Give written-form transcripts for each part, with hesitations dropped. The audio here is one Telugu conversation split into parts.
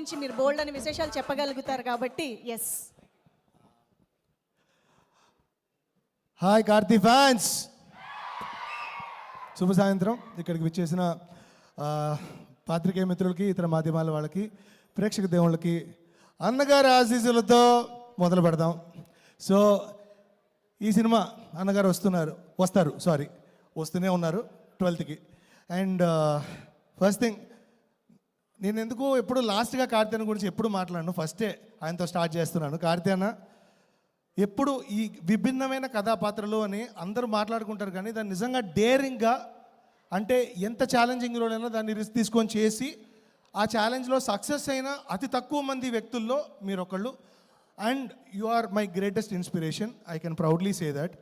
గురించి మీరు బోల్డ్ అని విశేషాలు చెప్పగలుగుతారు కాబట్టి ఎస్. హాయ్ కార్తీ ఫ్యాన్స్, శుభ సాయంత్రం. ఇక్కడికి విచ్చేసిన పాత్రికేయ మిత్రులకి, ఇతర మాధ్యమాల వాళ్ళకి, ప్రేక్షక దేవుళ్ళకి అన్నగారి ఆశీస్సులతో మొదలు పెడదాం. సో ఈ సినిమా అన్నగారు వస్తూనే ఉన్నారు 12కి. అండ్ ఫస్ట్ థింగ్, నేను ఎందుకు ఎప్పుడు లాస్ట్గా కార్తీ గురించి ఎప్పుడు మాట్లాడను, ఫస్టే ఆయనతో స్టార్ట్ చేస్తున్నాను. కార్తీ అన్న ఎప్పుడు ఈ విభిన్నమైన కథాపాత్రలు అని అందరూ మాట్లాడుకుంటారు, కానీ దాన్ని నిజంగా డేరింగ్గా, అంటే ఎంత ఛాలెంజింగ్ రోలైనా దాన్ని రిస్క్ తీసుకొని చేసి ఆ ఛాలెంజ్లో సక్సెస్ అయిన అతి తక్కువ మంది వ్యక్తుల్లో మీరు ఒకళ్ళు. And you are my greatest inspiration, I can proudly say that.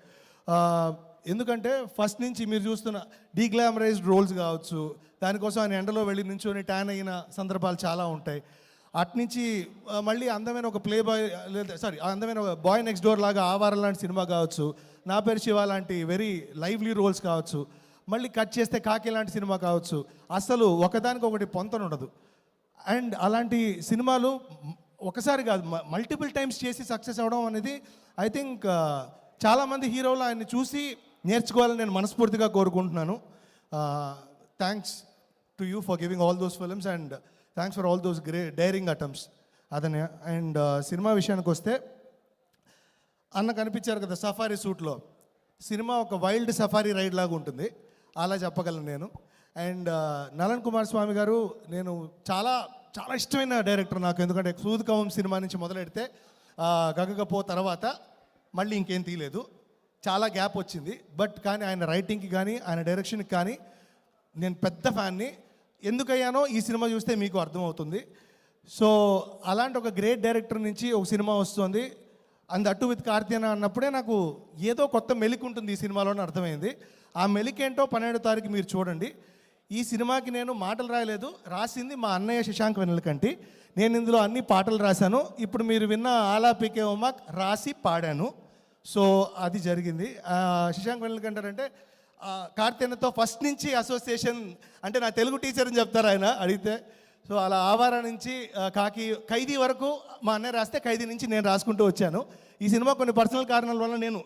ఎందుకంటే ఫస్ట్ నుంచి మీరు చూస్తున్న డీగ్లామరైజ్డ్ రోల్స్ కావచ్చు, దానికోసం ఆయన ఎండలో వెళ్ళి నించొని ట్యాన్ అయిన సందర్భాలు చాలా ఉంటాయి. అట్నుంచి మళ్ళీ అందమైన ఒక ప్లే బాయ్ అందమైన ఒక బాయ్ నెక్స్ట్ డోర్ లాగా ఆవారం లాంటి సినిమా కావచ్చు, నా పేరు శివ లాంటి వెరీ లైవ్లీ రోల్స్ కావచ్చు, మళ్ళీ కట్ చేస్తే కాకి లాంటి సినిమా కావచ్చు, అసలు ఒకదానికొకటి పొంతన ఉండదు. అండ్ అలాంటి సినిమాలు ఒకసారి కాదు మల్టిపుల్ టైమ్స్ చేసి సక్సెస్ అవ్వడం అనేది ఐ థింక్ చాలామంది హీరోలు ఆయన్ని చూసి నేర్చుకోవాలని నేను మనస్ఫూర్తిగా కోరుకుంటున్నాను. Thanks to you for giving all those films and thanks for all those daring attempts అదనే. అండ్ సినిమా విషయానికి వస్తే, అన్న కనిపించారు కదా సఫారీ సూట్లో, సినిమా ఒక వైల్డ్ సఫారీ రైడ్ లాగా ఉంటుంది, అలా చెప్పగలను నేను. అండ్ నలన్ కుమార్ స్వామి గారు నేను చాలా చాలా ఇష్టమైన డైరెక్టర్ నాకు. ఎందుకంటే సూదకవం సినిమా నుంచి మొదలెడితే గగగపో తర్వాత మళ్ళీ ఇంకేం తీయలేదు, చాలా గ్యాప్ వచ్చింది. బట్ కానీ ఆయన రైటింగ్కి కానీ ఆయన డైరెక్షన్కి కానీ నేను పెద్ద ఫ్యాన్ని. ఎందుకయ్యానో ఈ సినిమా చూస్తే మీకు అర్థమవుతుంది. సో అలాంటి ఒక గ్రేట్ డైరెక్టర్ నుంచి ఒక సినిమా వస్తుంది, అండ్ అటు విత్ కార్తీ అన్నప్పుడే నాకు ఏదో కొత్త మెలిక్ ఉంటుంది ఈ సినిమాలోనే అర్థమైంది. ఆ మెలికేంటో 12వ తారీఖు మీరు చూడండి. ఈ సినిమాకి నేను మాటలు రాయలేదు, రాసింది మా అన్నయ్య శశాంక్ వెన్నెలకంటి. నేను ఇందులో అన్ని పాటలు రాశాను, ఇప్పుడు మీరు విన్న ఆలాపికే ఉమాక్ రాసి పాడాను. సో అది జరిగింది. శశాంక్ వెన్నెలకంటారు అంటే కార్తీనతో ఫస్ట్ నుంచి అసోసియేషన్, అంటే నా తెలుగు టీచర్ అని చెప్తారు ఆయన అడిగితే. సో అలా ఆవారా నుంచి ఖైదీ వరకు మా అన్నయ్య రాస్తే, ఖైదీ నుంచి నేను రాసుకుంటూ వచ్చాను. ఈ సినిమా కొన్ని పర్సనల్ కారణాల వల్ల నేను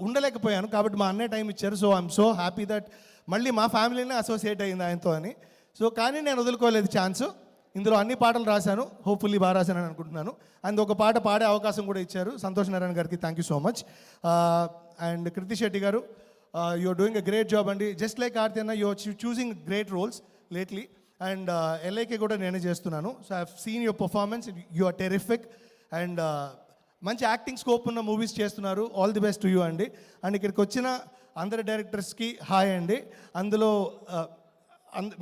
ఉండలేకపోయాను, కాబట్టి మా అన్నయ్య టైం ఇచ్చారు. So I'm so happy that మళ్ళీ మా ఫ్యామిలీనే అసోసియేట్ అయింది ఆయనతో అని. సో కానీ నేను వదులుకోలేదు ఛాన్స్. ఇందులో అన్ని పాటలు రాశాను, హోప్ఫుల్లీ బాగా రాశానని అనుకుంటున్నాను. అండ్ ఒక పాట పాడే అవకాశం కూడా ఇచ్చారు సంతోష్ నారాయణ గారికి, thank you so much. And Krithi Shetty గారు, you're doing a great job అండి. జస్ట్ లైక్ కార్తీ అన్న, you're choosing great roles lately. And LIK కూడా నేనే చేస్తున్నాను. So I have seen your performance, you are terrific. And మంచి యాక్టింగ్ స్కోప్ ఉన్న మూవీస్ చేస్తున్నారు, all the best to you అండి. అండ్ ఇక్కడికి వచ్చిన అందరి డైరెక్టర్స్కి హాయ్ అండి. అందులో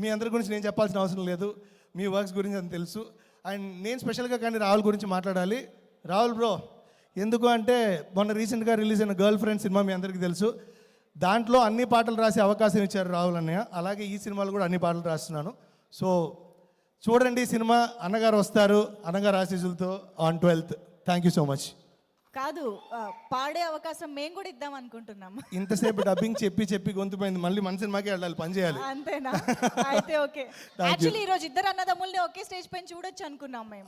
మీ అందరి గురించి నేను చెప్పాల్సిన అవసరం లేదు, మీ వర్క్స్ గురించి అని తెలుసు. అండ్ నేను స్పెషల్గా కానీ రాహుల్ గురించి మాట్లాడాలి. రాహుల్ బ్రో, ఎందుకు అంటే మొన్న రీసెంట్గా రిలీజ్ అయిన గర్ల్ ఫ్రెండ్ సినిమా మీ అందరికీ తెలుసు, దాంట్లో అన్ని పాటలు రాసే అవకాశం ఇచ్చారు రాహుల్ అన్నయ్య. అలాగే ఈ సినిమాలో కూడా అన్ని పాటలు రాస్తున్నాను. సో చూడండి సినిమా, అన్నగారు వస్తారు అన్నగారు ఆశీస్సులతో on 12th. Thank you so much. కాదు, పాడే అవకాశం మేము కూడా ఇద్దాం అనుకుంటున్నాం. ఇంతసేపు డబ్బింగ్ చెప్పి గొంతుపోయింది, మళ్ళీ మన సినిమాకే వెళ్ళాలి, పని చేయాలి. అంతేనా? అయితే ఓకే. యాక్చువల్లీ ఈ రోజు ఇద్దరు అన్నదమ్ముల్ని ఒకే స్టేజ్ పైన చూడొచ్చు అనుకున్నాం మేము.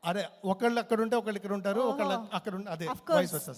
అదే ఒకళ్ళు అక్కడ ఉంటే ఒకళ్ళు ఇక్కడ ఉంటారు, ఒకళ్ళు అక్కడ ఉంటే అదే వైస్ వర్సా.